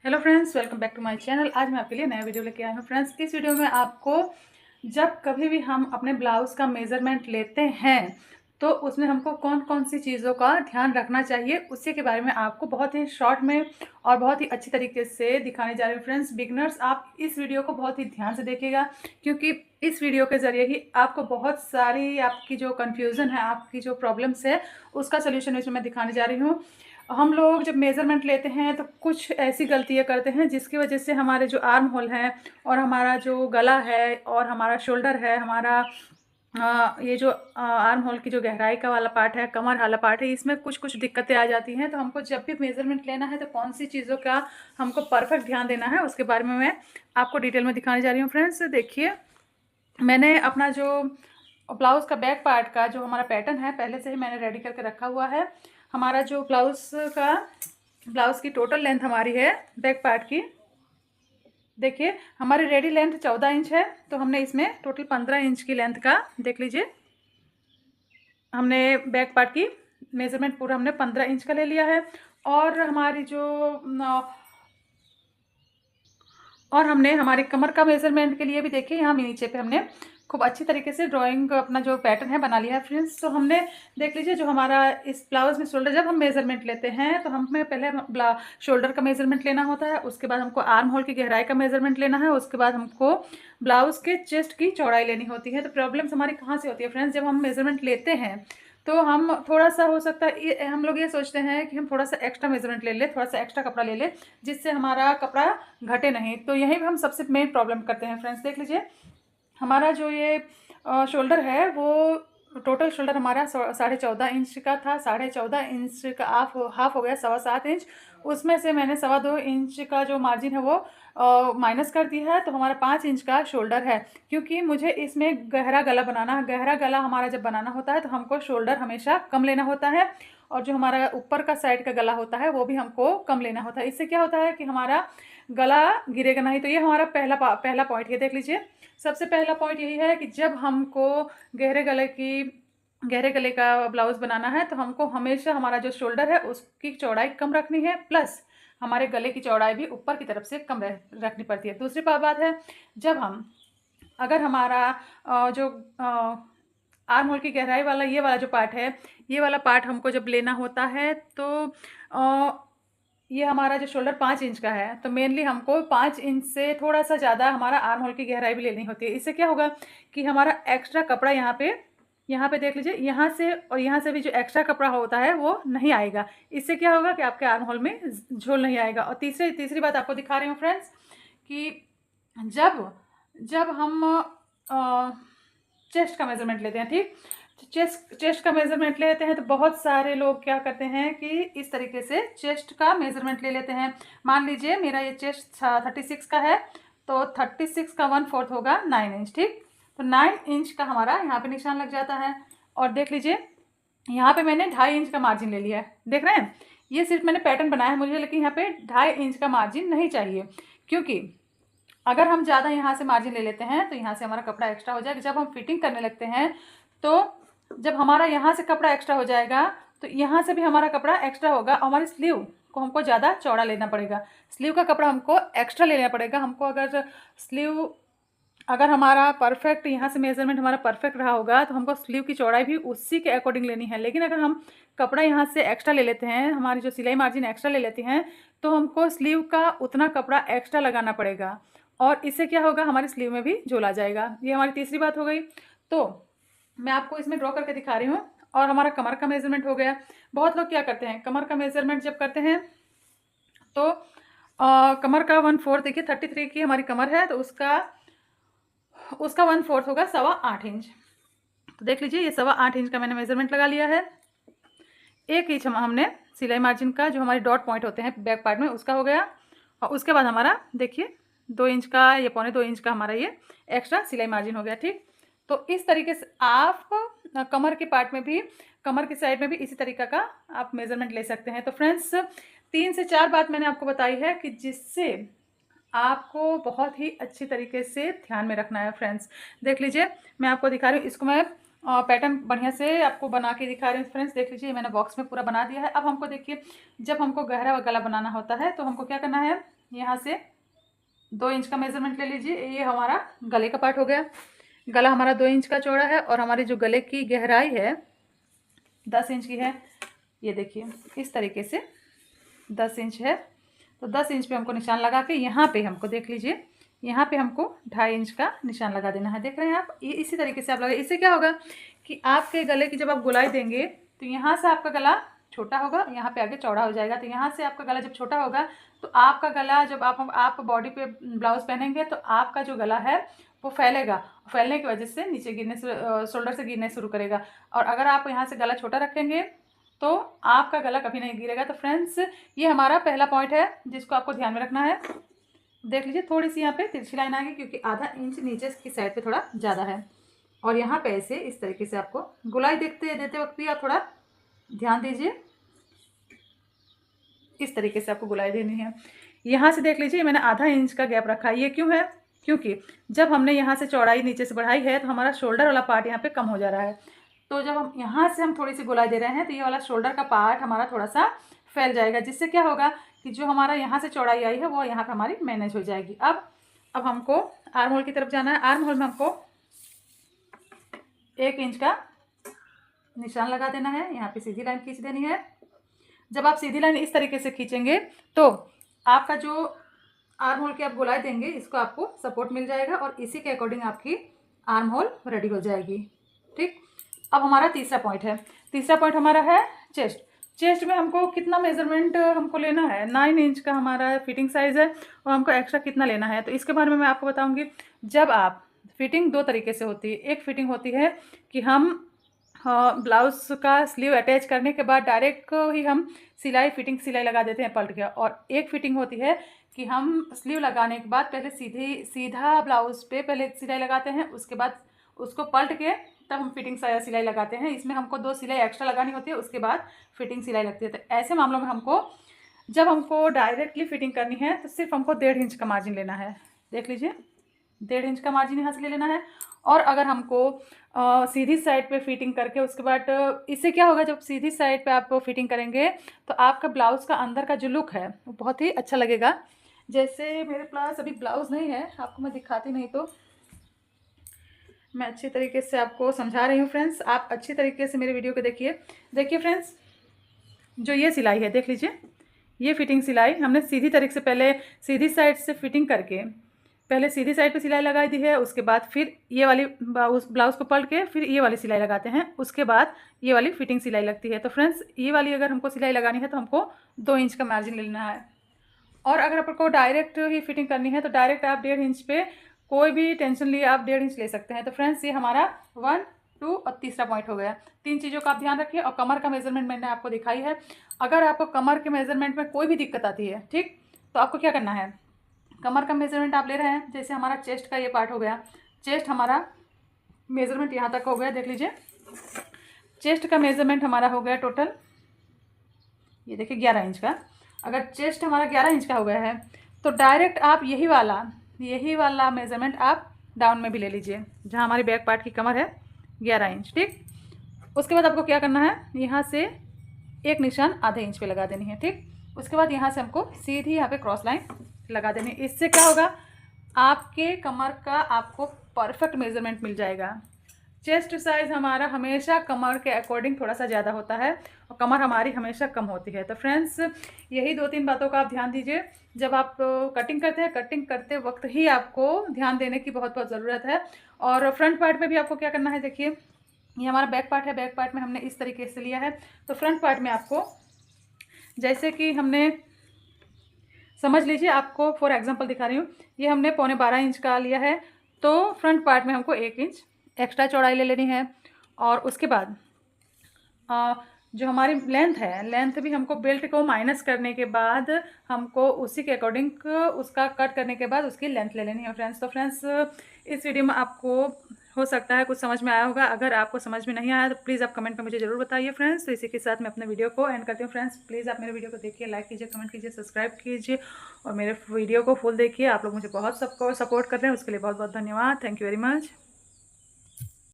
Hello friends, welcome back to my channel. आज मैं आपके लिए नया वीडियो लेके आई हूँ फ्रेंड्स। इस वीडियो में आपको जब कभी भी हम अपने ब्लाउज़ का मेज़रमेंट लेते हैं तो उसमें हमको कौन कौन सी चीज़ों का ध्यान रखना चाहिए उसी के बारे में आपको बहुत ही शॉर्ट में और बहुत ही अच्छी तरीके से दिखाने जा रही हूँ फ्रेंड्स। बिगनर्स, आप इस वीडियो को बहुत ही ध्यान से देखिएगा क्योंकि इस वीडियो के ज़रिए ही आपको बहुत सारी आपकी जो कन्फ्यूज़न है, आपकी जो प्रॉब्लम्स है, उसका सोल्यूशन इसमें मैं दिखाने जा रही हूँ। हम लोग जब मेज़रमेंट लेते हैं तो कुछ ऐसी गलतियाँ करते हैं जिसकी वजह से हमारे जो आर्म होल है और हमारा जो गला है और हमारा शोल्डर है, हमारा ये जो आर्म होल की जो गहराई का वाला पार्ट है, कमर वाला पार्ट है, इसमें कुछ कुछ दिक्कतें आ जाती हैं। तो हमको जब भी मेज़रमेंट लेना है तो कौन सी चीज़ों का हमको परफेक्ट ध्यान देना है उसके बारे में मैं आपको डिटेल में दिखाने जा रही हूँ फ्रेंड्स। देखिए, मैंने अपना जो ब्लाउज़ का बैक पार्ट का जो हमारा पैटर्न है पहले से ही मैंने रेडी करके रखा हुआ है। हमारा जो ब्लाउज़ की टोटल लेंथ हमारी है बैक पार्ट की, देखिए हमारी रेडी लेंथ 14 इंच है। तो हमने इसमें टोटल 15 इंच की लेंथ का, देख लीजिए, हमने बैक पार्ट की मेज़रमेंट पूरा हमने 15 इंच का ले लिया है। और हमारी जो और हमने हमारी कमर का मेज़रमेंट के लिए भी देखिए यहाँ नीचे पे हमने खूब अच्छी तरीके से ड्राइंग अपना जो पैटर्न है बना लिया है फ्रेंड्स। तो हमने देख लीजिए जो हमारा इस ब्लाउज़ में शोल्डर जब हम मेज़रमेंट लेते हैं तो हमें पहले शोल्डर का मेज़रमेंट लेना होता है, उसके बाद हमको आर्म होल की गहराई का मेज़रमेंट लेना है, उसके बाद हमको ब्लाउज़ के चेस्ट की चौड़ाई लेनी होती है। तो प्रॉब्लम्स हमारी कहाँ से होती है फ्रेंड्स, जब हम मेज़रमेंट लेते हैं तो हम थोड़ा-सा हो सकता है हम लोग ये सोचते हैं कि हम थोड़ा-सा एक्स्ट्रा मेज़रमेंट ले लें, थोड़ा-सा एक्स्ट्रा कपड़ा ले लें जिससे हमारा कपड़ा घटे नहीं। तो यहीं पे हम सबसे मेन प्रॉब्लम करते हैं फ्रेंड्स। देख लीजिए हमारा जो ये शोल्डर है वो टोटल शोल्डर हमारा 14.5 इंच का था। 14.5 इंच का हाफ हो गया 7.25 इंच। उसमें से मैंने 2.25 इंच का जो मार्जिन है वो माइनस कर दिया है। तो हमारा 5 इंच का शोल्डर है क्योंकि मुझे इसमें गहरा गला बनाना है। गहरा गला हमारा जब बनाना होता है तो हमको शोल्डर हमेशा कम लेना होता है और जो हमारा ऊपर का साइड का गला होता है वो भी हमको कम लेना होता है। इससे क्या होता है कि हमारा गला गिरेगा नहीं। तो ये हमारा पहला पॉइंट है। देख लीजिए, सबसे पहला पॉइंट यही है कि जब हमको गहरे गले का ब्लाउज़ बनाना है तो हमको हमेशा हमारा जो शोल्डर है उसकी चौड़ाई कम रखनी है, प्लस हमारे गले की चौड़ाई भी ऊपर की तरफ से कम रखनी पड़ती है। दूसरी बात है, जब हम अगर हमारा जो आर्म होल की गहराई वाला ये वाला जो पार्ट है, ये वाला पार्ट हमको जब लेना होता है तो ये हमारा जो शोल्डर 5 इंच का है तो मेनली हमको 5 इंच से थोड़ा-सा ज़्यादा हमारा आर्म होल की गहराई भी लेनी होती है। इससे क्या होगा कि हमारा एक्स्ट्रा कपड़ा यहाँ पे देख लीजिए, यहाँ से और यहाँ से भी जो एक्स्ट्रा कपड़ा होता है वो नहीं आएगा। इससे क्या होगा कि आपके आर्म होल में झोल नहीं आएगा। और तीसरी बात आपको दिखा रही हूँ फ्रेंड्स कि जब जब हम चेस्ट का मेज़रमेंट लेते हैं, ठीक? चेस्ट का मेज़रमेंट लेते हैं तो बहुत सारे लोग क्या करते हैं कि इस तरीके से चेस्ट का मेज़रमेंट ले लेते हैं। मान लीजिए मेरा ये चेस्ट 36 का है तो 36 का 1/4 होगा 9 इंच, ठीक? तो 9 इंच का हमारा यहाँ पे निशान लग जाता है। और देख लीजिए यहाँ पे मैंने 2.5 इंच का मार्जिन ले लिया है। देख रहे हैं, ये सिर्फ मैंने पैटर्न बनाया है मुझे, लेकिन यहाँ पे 2.5 इंच का मार्जिन नहीं चाहिए क्योंकि अगर हम ज़्यादा यहाँ से मार्जिन ले लेते हैं तो यहाँ से हमारा कपड़ा एक्स्ट्रा हो जाएगा। जब हम फिटिंग करने लगते हैं तो जब हमारा यहाँ से कपड़ा एक्स्ट्रा हो जाएगा तो यहाँ से भी हमारा कपड़ा एक्स्ट्रा होगा और हमारी स्लीव को हमको ज़्यादा चौड़ा लेना पड़ेगा। स्लीव का कपड़ा हमको एक्स्ट्रा लेना पड़ेगा। हमको अगर हमारा परफेक्ट यहाँ से मेज़रमेंट हमारा परफेक्ट रहा होगा तो हमको स्लीव की चौड़ाई भी उसी के अकॉर्डिंग लेनी है। लेकिन अगर हम कपड़ा यहाँ से एक्स्ट्रा ले लेते हैं, हमारी जो सिलाई मार्जिन एक्स्ट्रा ले लेते हैं, तो हमको स्लीव का उतना कपड़ा एक्स्ट्रा लगाना पड़ेगा और इससे क्या होगा, हमारी स्लीव में भी झोल आ जाएगा। ये हमारी तीसरी बात हो गई। तो मैं आपको इसमें ड्रॉ करके दिखा रही हूँ। और हमारा कमर का मेज़रमेंट हो गया। बहुत लोग क्या करते हैं, कमर का मेज़रमेंट जब करते हैं तो कमर का 1/4, देखिए 33 की हमारी कमर है तो उसका 1/4 होगा 8.25 इंच। तो देख लीजिए ये 8.25 इंच का मैंने मेज़रमेंट लगा लिया है। 1 इंच हमने सिलाई मार्जिन का जो हमारे डॉट पॉइंट होते हैं बैक पार्ट में उसका हो गया। और उसके बाद हमारा देखिए 2 इंच का या 2.25 इंच का हमारा ये एक्स्ट्रा सिलाई मार्जिन हो गया, ठीक? तो इस तरीके से आप कमर के पार्ट में भी, कमर की साइड में भी इसी तरीक़ा का आप मेज़रमेंट ले सकते हैं। तो फ्रेंड्स 3 से 4 बात मैंने आपको बताई है कि जिससे आपको बहुत ही अच्छी तरीके से ध्यान में रखना है फ्रेंड्स। देख लीजिए मैं आपको दिखा रही हूँ, इसको मैं पैटर्न बढ़िया से आपको बना के दिखा रही हूँ फ्रेंड्स। देख लीजिए मैंने बॉक्स में पूरा बना दिया है। अब हमको देखिए जब हमको गहरा गला बनाना होता है तो हमको क्या करना है, यहाँ से 2 इंच का मेज़रमेंट ले लीजिए। ये हमारा गले का पार्ट हो गया। गला हमारा 2 इंच का चौड़ा है और हमारी जो गले की गहराई है 10 इंच की है। ये देखिए इस तरीके से 10 इंच है। तो 10 इंच पे हमको निशान लगा के यहाँ पे हमको देख लीजिए, यहाँ पे हमको 2.5 इंच का निशान लगा देना है। देख रहे हैं आप, ये इसी तरीके से आप लगाइए। इससे क्या होगा कि आपके गले की जब आप गोलाई देंगे तो यहाँ से आपका गला छोटा होगा, यहाँ पे आगे चौड़ा हो जाएगा। तो यहाँ से आपका गला जब छोटा होगा तो आपका गला जब आप बॉडी पे ब्लाउज पहनेंगे तो आपका जो गला है वो फैलेगा। फैलने की वजह से नीचे गिरने से, शोल्डर से गिरने शुरू करेगा। और अगर आप यहाँ से गला छोटा रखेंगे तो आपका गला कभी नहीं गिरेगा। तो फ्रेंड्स, ये हमारा पहला पॉइंट है जिसको आपको ध्यान में रखना है। देख लीजिए थोड़ी सी यहाँ पे तिरछी लाइन आ गई क्योंकि आधा इंच नीचे की साइड पे थोड़ा ज़्यादा है। और यहाँ पे ऐसे इस तरीके से आपको गोलाई देते वक्त भी आप थोड़ा ध्यान दीजिए। इस तरीके से आपको गोलाई देनी है। यहाँ से देख लीजिए मैंने आधा इंच का गैप रखा है। ये क्यों है? क्योंकि जब हमने यहाँ से चौड़ाई नीचे से बढ़ाई है तो हमारा शोल्डर वाला पार्ट यहाँ पे कम हो जा रहा है। तो जब हम यहाँ से हम थोड़ी सी गोलाई दे रहे हैं तो ये वाला शोल्डर का पार्ट हमारा थोड़ा सा फैल जाएगा, जिससे क्या होगा कि जो हमारा यहाँ से चौड़ाई आई है वो यहाँ पे हमारी मैनेज हो जाएगी। अब हमको आर्म होल की तरफ जाना है। आर्म होल में हमको 1 इंच का निशान लगा देना है। यहाँ पे सीधी लाइन खींच देनी है। जब आप सीधी लाइन इस तरीके से खींचेंगे तो आपका जो आर्म होल की आप गोलाई देंगे इसको आपको सपोर्ट मिल जाएगा और इसी के अकॉर्डिंग आपकी आर्म होल रेडी हो जाएगी। ठीक, अब हमारा तीसरा पॉइंट है। तीसरा पॉइंट हमारा है चेस्ट। चेस्ट में हमको कितना मेजरमेंट हमको लेना है? 9 इंच का हमारा फिटिंग साइज़ है और हमको एक्स्ट्रा कितना लेना है तो इसके बारे में मैं आपको बताऊंगी। जब आप फिटिंग 2 तरीके से होती है। एक फिटिंग होती है कि हम ब्लाउज़ का स्लीव अटैच करने के बाद डायरेक्ट ही हम फिटिंग सिलाई लगा देते हैं पलट के। और एक फिटिंग होती है कि हम स्लीव लगाने के बाद पहले सीधा ब्लाउज़ पे पहले सिलाई लगाते हैं, उसके बाद उसको पलट के तब हम फिटिंग सिलाई लगाते हैं। इसमें हमको 2 सिलाई एक्स्ट्रा लगानी होती है, उसके बाद फिटिंग सिलाई लगती है। तो ऐसे मामलों में जब हमको डायरेक्टली फिटिंग करनी है तो सिर्फ हमको 1.5 इंच का मार्जिन लेना है। देख लीजिए 1.5 इंच का मार्जिन यहाँ से ले लेना है। और अगर हमको सीधी साइड पे फिटिंग करके उसके बाद इससे क्या होगा, जब सीधी साइड पे आप फिटिंग करेंगे तो आपका ब्लाउज़ का अंदर का जो लुक है वो बहुत ही अच्छा लगेगा। जैसे मेरे पास अभी ब्लाउज़ नहीं है, आपको मैं दिखाती नहीं तो मैं अच्छी तरीके से आपको समझा रही हूँ। फ्रेंड्स, आप अच्छी तरीके से मेरे वीडियो को देखिए। देखिए फ्रेंड्स, जो ये सिलाई है देख लीजिए, ये फिटिंग सिलाई हमने सीधी तरीके से पहले सीधी साइड से फिटिंग करके पहले सीधी साइड पे सिलाई लगाई दी है। उसके बाद फिर ये वाली ब्लाउज़ को पलट के फिर ये वाली सिलाई लगाते हैं, उसके बाद ये वाली फिटिंग सिलाई लगती है। तो फ्रेंड्स, ये वाली अगर हमको सिलाई लगानी है तो हमको 2 इंच का मार्जिन लेना है। और अगर आपको डायरेक्ट ही फिटिंग करनी है तो डायरेक्ट आप 1.5 इंच पे कोई भी टेंशन लिए आप 1.5 इंच ले सकते हैं। तो फ्रेंड्स, ये हमारा 1, 2 और तीसरा पॉइंट हो गया। 3 चीज़ों का आप ध्यान रखिए। और कमर का मेजरमेंट मैंने आपको दिखाई है। अगर आपको कमर के मेजरमेंट में कोई भी दिक्कत आती है, ठीक, तो आपको क्या करना है, कमर का मेजरमेंट आप ले रहे हैं। जैसे हमारा चेस्ट का ये पार्ट हो गया, चेस्ट हमारा मेजरमेंट यहाँ तक हो गया। देख लीजिए चेस्ट का मेजरमेंट हमारा हो गया टोटल, ये देखिए 11 इंच का। अगर चेस्ट हमारा 11 इंच का हो गया है तो डायरेक्ट आप यही वाला मेजरमेंट आप डाउन में भी ले लीजिए, जहाँ हमारी बैक पार्ट की कमर है 11 इंच। ठीक, उसके बाद आपको क्या करना है, यहाँ से एक निशान आधे इंच पे लगा देनी है। ठीक, उसके बाद यहाँ से हमको सीधी यहाँ पे क्रॉस लाइन लगा देनी है। इससे क्या होगा, आपके कमर का आपको परफेक्ट मेजरमेंट मिल जाएगा। चेस्ट साइज़ हमारा हमेशा कमर के अकॉर्डिंग थोड़ा सा ज़्यादा होता है और कमर हमारी हमेशा कम होती है। तो फ्रेंड्स, यही 2-3 बातों का आप ध्यान दीजिए। जब आप कटिंग करते हैं, कटिंग करते वक्त ही आपको ध्यान देने की बहुत ज़रूरत है। और फ्रंट पार्ट में भी आपको क्या करना है, देखिए ये हमारा बैक पार्ट है। बैक पार्ट में हमने इस तरीके से लिया है। तो फ्रंट पार्ट में आपको जैसे कि हमने समझ लीजिए, आपको फॉर एग्जांपल दिखा रही हूँ, ये हमने 12.25 इंच का लिया है। तो फ्रंट पार्ट में हमको 1 इंच एक्स्ट्रा चौड़ाई ले लेनी है। और उसके बाद जो हमारी लेंथ है, लेंथ भी हमको बेल्ट को माइनस करने के बाद हमको उसी के अकॉर्डिंग उसका कट करने के बाद उसकी लेंथ ले लेनी है फ्रेंड्स। तो फ्रेंड्स, इस वीडियो में आपको हो सकता है कुछ समझ में आया होगा। अगर आपको समझ में नहीं आया तो प्लीज़ आप कमेंट में मुझे ज़रूर बताइए फ्रेंड्स। तो इसी के साथ मैं अपने वीडियो को एंड करती हूँ फ्रेंड्स। प्लीज़ आप मेरे वीडियो को देखिए, लाइक कीजिए, कमेंट कीजिए, सब्सक्राइब कीजिए और मेरे वीडियो को फुल देखिए। आप लोग मुझे बहुत सपोर्ट कर रहे हैं, उसके लिए बहुत बहुत धन्यवाद। Thank you very much.